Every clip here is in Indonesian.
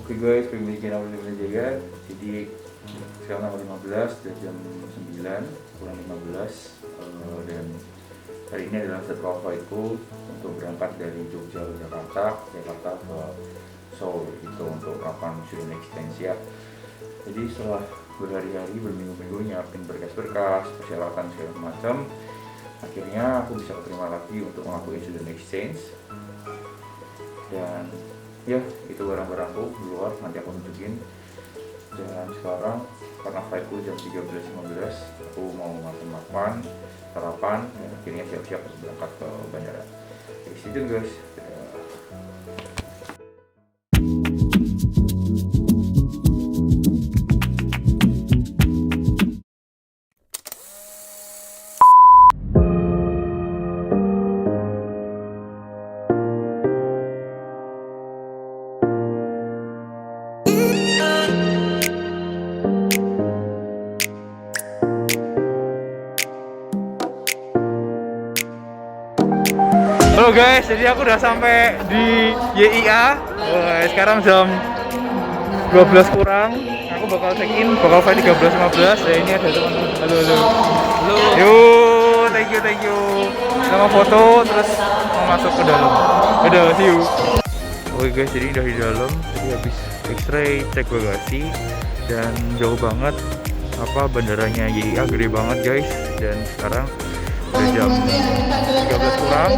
Oke guys, pemilik channel Jaga. Jadi sekarang tanggal 15 dan jam 9 kurang 15 dan hari ini adalah jadwal flightku untuk berangkat dari Jogja ke Jakarta ke Seoul itu untuk melakukan student exchange ya. Jadi setelah berhari-hari berminggu-minggu nyiapin berkas-berkas, persyaratan segala macam, akhirnya aku bisa keterima lagi untuk melakukan student exchange. Dan ya itu barang-barangku di luar, nanti aku tunjukin. Dan sekarang karena flightku jam 13.15, aku mau makan sarapan dan akhirnya siap-siap berangkat ke bandara. Oke, stay tune guys. Halo guys, jadi aku udah sampai di YIA. Sekarang jam 12 kurang. Aku bakal check in, bakal flight 13.15. Ya ini ada teman. Halo. Yo, thank you. Kita mau foto terus mau masuk ke dalam. Udah, see you. Oke guys, jadi udah di dalam. Jadi habis X-ray, cek bagasi dan jauh banget. Bandaranya YIA gede banget guys. Dan sekarang udah jam 13 kurang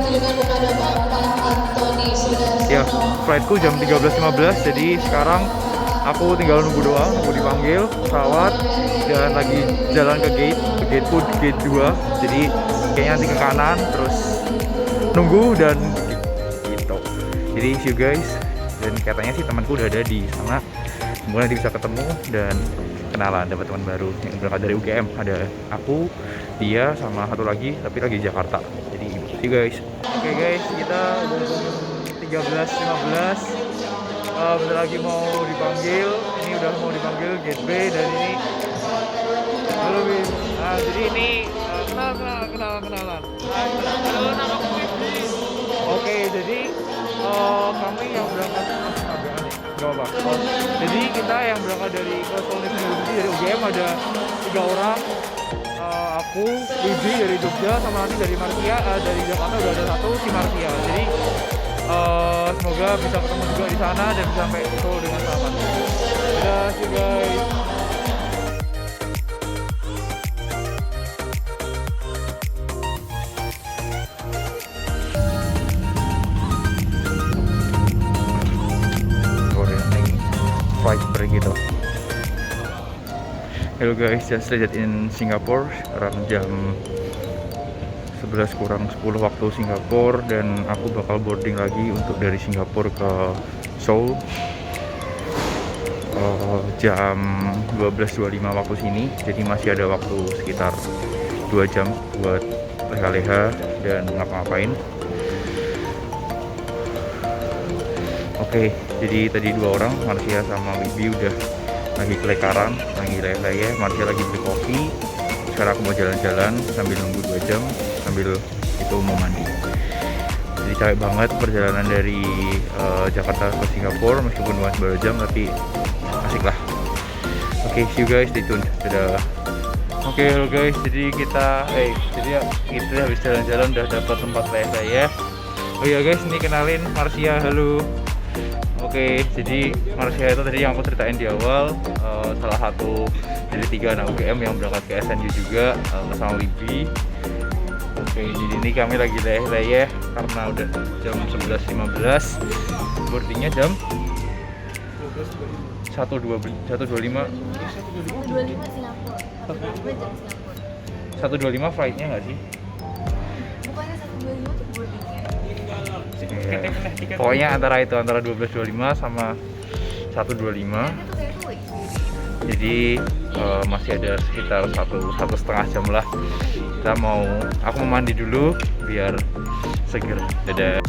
ya, flightku jam 13.15. jadi sekarang aku tinggal nunggu doang, nunggu dipanggil pesawat dan lagi jalan ke gateku, gate 2. jadi kayaknya nanti ke kanan terus nunggu dan gitu. Jadi see you guys, dan katanya sih temanku udah ada di sana, semoga nanti bisa ketemu dan kenalan, dapat teman baru yang berangkat dari UGM. Ada aku, dia, sama satu lagi tapi lagi di Jakarta. Jadi see you guys. Oke guys, kita udah jam 13.15, bentar lagi mau dipanggil. Ini udah mau dipanggil gate B dan ini halo Bin. Nah jadi ini kenalan. Halo, nama aku Fitri. Oke, jadi kami yang berangkat gak apa. Jadi kita yang berangkat dari Seoul University dari UGM ada 3 orang. Aku, Wibi dari Jogja, sama nanti dari Martia, dari Jakarta udah ada 1 si Martia. Jadi semoga bisa ketemu juga di sana dan bisa sampai Seoul dengan selamat. Dadah, see you guys. Flight break gitu. Hello guys, just landed in Singapore. Sekarang jam 11 kurang 10 waktu Singapura dan aku bakal boarding lagi untuk dari Singapura ke Seoul jam 12.25 waktu sini. Jadi masih ada waktu sekitar 2 jam buat leha-leha dan ngapa-ngapain. Oke, jadi tadi 2 orang, Marcia sama Wibi udah lagi kelekaran, lagi leha-leha. Marcia lagi beli kopi. Sekarang aku mau jalan-jalan sambil nunggu 2 jam, sambil itu mau mandi. Jadi capek banget perjalanan dari Jakarta ke Singapura, meskipun cuma baru jam tapi asik lah. Oke, see you guys, stay tune. Dadah. Oke, halo guys, jadi kita habis jalan-jalan udah dapat tempat leha ya. Oh iya guys, ini kenalin Marcia, halo. Oke, jadi Marcia itu tadi yang aku ceritain di awal, salah satu dari 3 anak UGM yang berangkat ke SNU juga bersama Wibi. Oke, jadi ini kami lagi leyeh karena udah jam 11.15, boardingnya jam 1.25 flightnya nggak sih? Bukannya 1.25 tuh boardingnya. Pokoknya antara 12.25 sama 1.25. Jadi masih ada sekitar satu setengah jam lah. Aku mau mandi dulu biar seger. Dadah.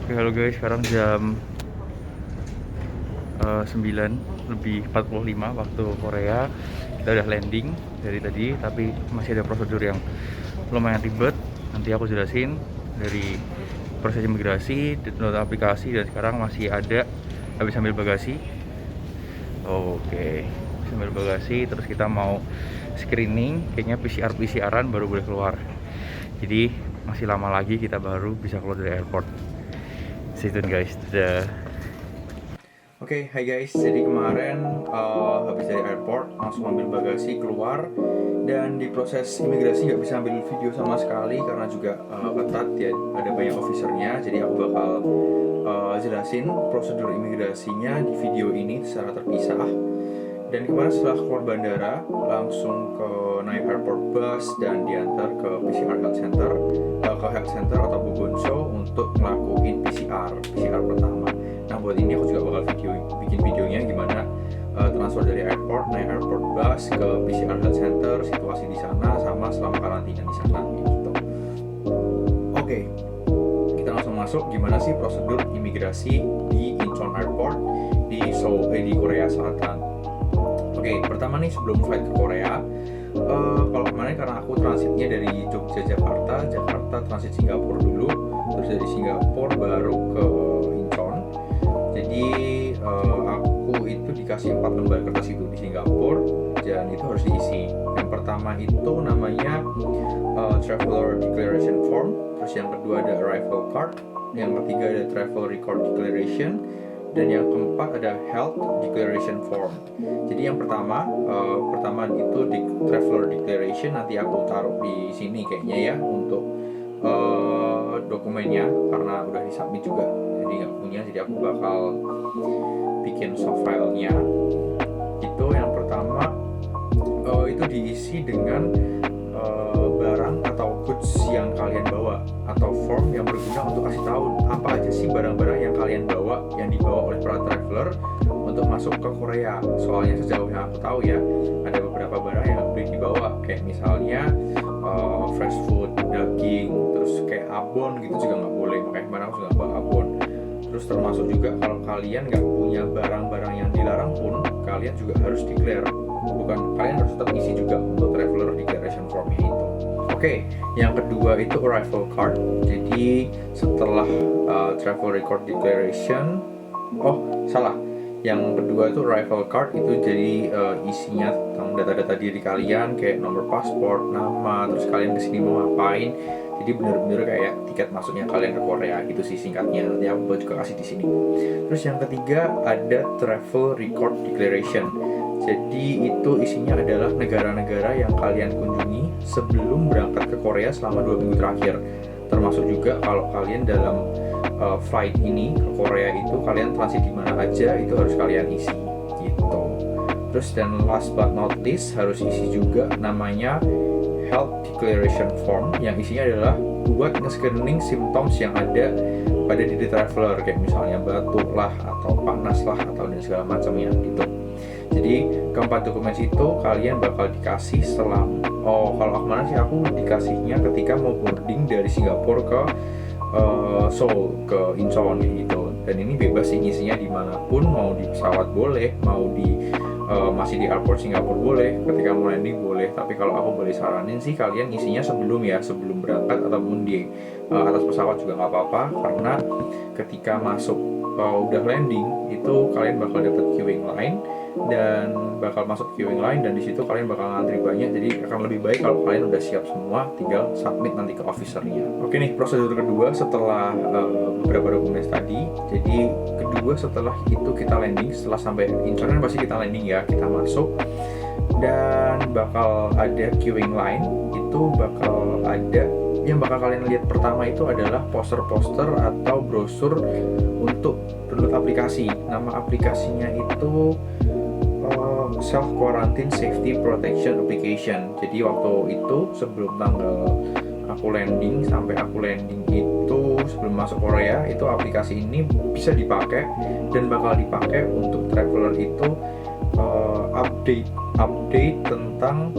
Oke, halo guys, sekarang jam 9:45 waktu Korea. Kita udah landing dari tadi, tapi masih ada prosedur yang lumayan ribet. Nanti aku jelasin dari proses imigrasi, download aplikasi, dan sekarang masih ada habis ambil bagasi. Oke, habis ambil bagasi, terus kita mau screening, kayaknya PCR-an baru boleh keluar. Jadi masih lama lagi kita baru bisa keluar dari airport. Stay tune guys. Dadah. Oke, hai guys. Jadi kemarin habis dari airport langsung ambil bagasi keluar, dan di proses imigrasi nggak bisa ambil video sama sekali karena juga ketat ya, ada banyak officernya. Jadi aku bakal jelasin prosedur imigrasinya di video ini secara terpisah. Dan kemarin setelah keluar bandara langsung ke naik airport bus dan diantar ke PCR health center, atau Bugonsho untuk ngelakuin PCR pertama. Nah, buat ini aku juga bakal bikin videonya gimana transfer dari airport, naik airport bus ke PCR health center, situasi di sana sama selama karantina di sana gitu. Oke, kita langsung masuk. Gimana sih prosedur imigrasi di Incheon Airport di Seoul, di Korea Selatan? Oke, pertama nih sebelum flight ke Korea, kalau kemarin karena aku transitnya dari Jogja Jakarta transit Singapura dulu, terus dari Singapura baru ke Incheon. Jadi aku itu dikasih 4 lembar kertas itu di Singapura, dan itu harus diisi. Yang pertama itu namanya Traveler Declaration Form, terus yang kedua ada Arrival Card, yang ketiga ada Travel Record Declaration, dan yang keempat ada Health Declaration Form. Jadi yang pertama itu di Traveler Declaration, nanti aku taruh di sini kayaknya ya untuk dokumennya karena udah disubmit juga. Jadi nggak punya, jadi aku bakal bikin soft filenya. Itu yang pertama, itu diisi dengan barang atau goods yang kalian bawa, atau form yang berguna untuk kasih tahu apa aja sih barang-barang yang kalian bawa, yang dibawa oleh para traveler untuk masuk ke Korea. Soalnya sejauh yang aku tahu ya, ada beberapa barang yang boleh dibawa, kayak misalnya fresh food, daging, terus kayak abon gitu juga nggak boleh, makanya barang juga nggak bawa abon. Terus termasuk juga kalau kalian nggak punya barang-barang yang dilarang pun, kalian juga harus declare. Kalian harus tetap isi juga untuk Traveler Declaration Formnya itu. Oke, yang kedua itu Arrival Card. Jadi setelah Travel Record Declaration, yang kedua itu Arrival Card, itu jadi isinya tentang data-data diri kalian, kayak nomor paspor, nama, terus kalian kesini mau ngapain. Jadi bener-bener kayak tiket masuknya kalian ke Korea gitu sih singkatnya. Nanti aku juga kasih di sini. Terus yang ketiga ada Travel Record Declaration. Jadi itu isinya adalah negara-negara yang kalian kunjungi sebelum berangkat ke Korea selama 2 minggu terakhir. Termasuk juga kalau kalian dalam flight ini ke Korea itu kalian transit di mana aja, itu harus kalian isi gitu. Terus dan last but not least harus isi juga namanya Health Declaration Form, yang isinya adalah buat nge-screening symptoms yang ada pada diri traveler, kayak misalnya batuk lah atau panas lah atau dan segala macamnya gitu. Jadi keempat dokumen itu kalian bakal dikasih kalau kemarin sih aku dikasihnya ketika mau boarding dari Singapura ke Seoul, ke Incheon gitu. Dan ini bebas sih ngisinya dimanapun, mau di pesawat boleh, mau di masih di airport Singapura boleh, ketika mau landing boleh. Tapi kalau aku boleh saranin sih kalian ngisinya sebelum berangkat ataupun di atas pesawat juga nggak apa-apa, karena ketika masuk udah landing itu kalian bakal dapet queuing line dan bakal masuk queuing line, dan di situ kalian bakal ngantri banyak. Jadi akan lebih baik kalau kalian udah siap semua, tinggal submit nanti ke officernya. Oke nih, prosedur kedua setelah beberapa dokumen tadi. Jadi kedua setelah itu kita landing, setelah sampai Incheon pasti kita landing ya, kita masuk dan bakal ada queuing line. Itu bakal ada, yang bakal kalian lihat pertama itu adalah poster-poster atau brosur untuk download aplikasi. Nama aplikasinya itu Self Quarantine Safety Protection Application. Jadi waktu itu sebelum tanggal aku landing sampai aku landing itu sebelum masuk Korea, itu aplikasi ini bisa dipakai dan bakal dipakai untuk traveler itu update tentang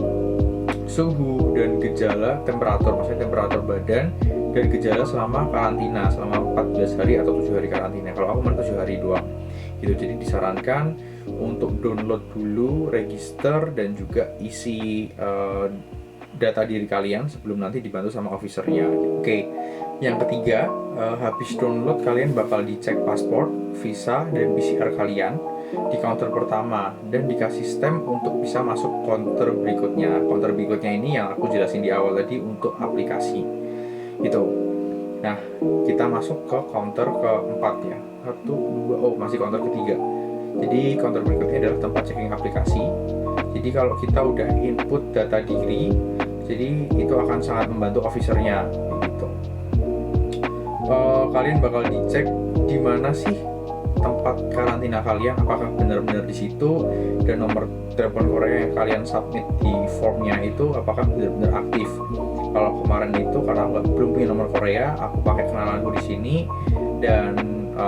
suhu dan gejala temperatur, maksudnya temperatur badan dan gejala selama karantina selama 14 hari atau 7 hari karantina. Kalau aku kemarin 7 hari doang gitu. Jadi disarankan untuk download dulu, register, dan juga isi data diri kalian sebelum nanti dibantu sama officernya. Oke. Yang ketiga, habis download kalian bakal dicek paspor, visa, dan PCR kalian di counter pertama dan dikasih stem untuk bisa masuk counter berikutnya. Counter berikutnya ini yang aku jelasin di awal tadi untuk aplikasi gitu. Nah, kita masuk ke counter keempat ya. 1, 2, masih counter ketiga. Jadi counter berikutnya adalah tempat checking aplikasi. Jadi kalau kita udah input data diri, jadi itu akan sangat membantu officernya gitu. Kalian bakal dicek di mana sih tempat karantina kalian, apakah benar-benar di situ, dan nomor telepon Korea yang kalian submit di formnya itu apakah benar-benar aktif. Kalau kemarin itu karena aku belum punya nomor Korea, aku pakai kenalanku di sini dan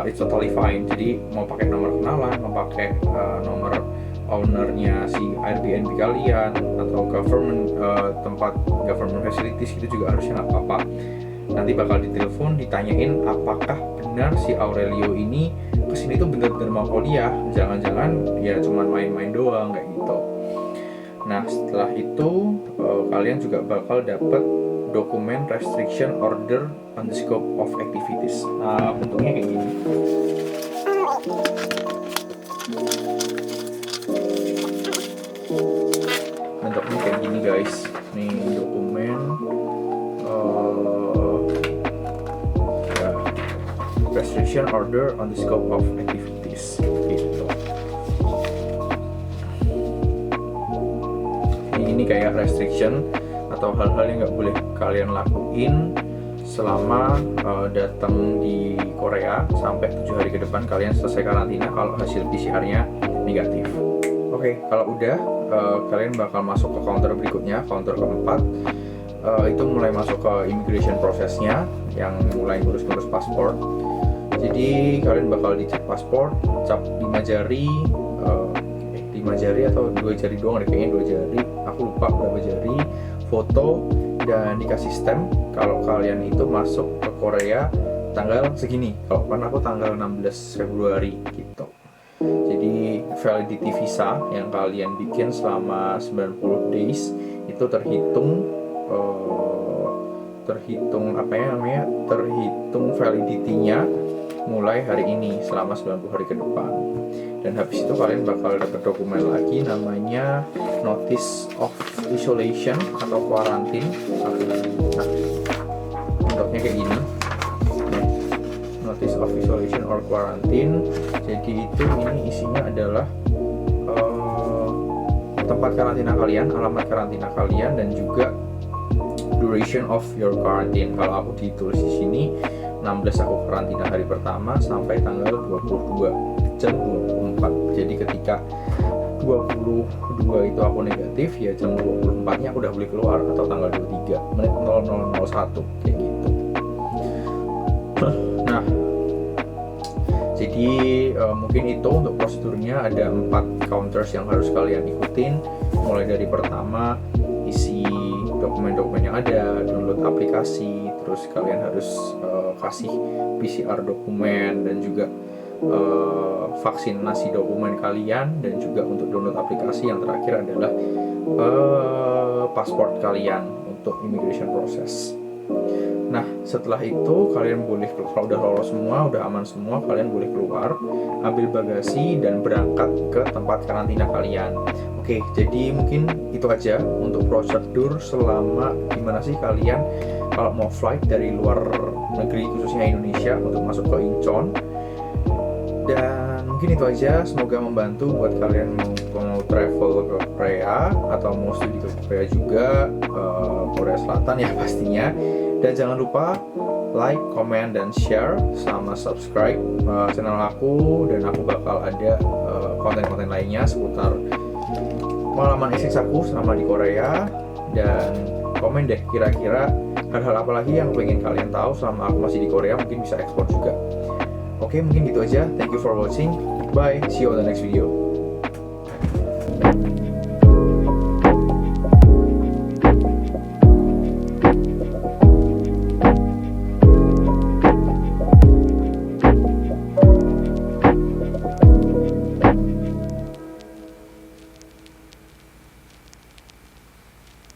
it's totally fine. Jadi mau pakai nomor kenalan, mau pakai nomor ownernya si Airbnb kalian atau government tempat government facilities itu juga harusnya nggak apa-apa. Nanti bakal ditelepon, ditanyain apakah benar si Aurelio ini kesini tuh benar-benar mau kuliah, jangan-jangan ya cuman main-main doang kayak gitu. Nah setelah itu kalian juga bakal dapat dokumen restriction order on the scope of activities. Nah bentuknya kayak gini. Bentuknya kayak gini guys. Nih dokumen restriction order on the scope of activities gitu. Ini kayak restriction atau hal-hal yang nggak boleh kalian lakuin selama datang di Korea sampai 7 hari ke depan kalian selesai karantina kalau hasil PCR-nya negatif. Oke, kalau udah kalian bakal masuk ke counter berikutnya, counter keempat. Itu mulai masuk ke immigration prosesnya yang mulai ngurus-ngurus paspor. Jadi kalian bakal dicek paspor, cap 5 jari, 5 jari atau 2 jari doang deh, kayaknya 2 jari, aku lupa berapa jari, foto, dan dikasih stem kalau kalian itu masuk ke Korea tanggal segini. Kalau kan aku tanggal 16 Februari gitu. Jadi validity visa yang kalian bikin selama 90 days itu terhitung terhitung validity-nya mulai hari ini selama 90 hari ke depan. Dan habis itu kalian bakal dapat dokumen lagi namanya Notice of Isolation atau Quarantine. Nah, bentuknya kayak gini. Notice of Isolation or Quarantine. Jadi itu ini isinya adalah tempat karantina kalian, alamat karantina kalian, dan juga duration of your quarantine. Kalau aku ditulis di sini 16 aku karantina hari pertama sampai tanggal 22 jam 24. Jadi ketika 22 itu aku negatif, ya jam 24 nya aku udah boleh keluar, atau tanggal 23 menit 0001 kayak gitu. Nah, jadi mungkin itu untuk prosedurnya. Ada 4 counters yang harus kalian ikutin, mulai dari pertama isi dokumen-dokumen yang ada, download aplikasi, terus kalian harus kasih PCR dokumen, dan juga vaksinasi dokumen kalian, dan juga untuk download aplikasi yang terakhir adalah paspor kalian untuk immigration process. Nah, setelah itu kalian boleh, kalau udah lolos semua, udah aman semua, kalian boleh keluar, ambil bagasi, dan berangkat ke tempat karantina kalian. Oke, jadi mungkin itu aja untuk prosedur selama gimana sih kalian kalau mau flight dari luar negeri, khususnya Indonesia, untuk masuk ke Incheon. Dan mungkin itu aja, semoga membantu buat kalian mau travel ke Korea atau mau studi ke Korea juga, Korea Selatan ya pastinya. Dan jangan lupa like, comment, dan share, sama subscribe channel aku, dan aku bakal ada konten-konten lainnya seputar pengalaman eksis aku selama di Korea. Dan komen deh kira-kira hal-hal apa lagi yang pengen kalian tahu selama aku masih di Korea, mungkin bisa ekspor juga. Oke, mungkin gitu aja. Thank you for watching. Bye. See you on the next video.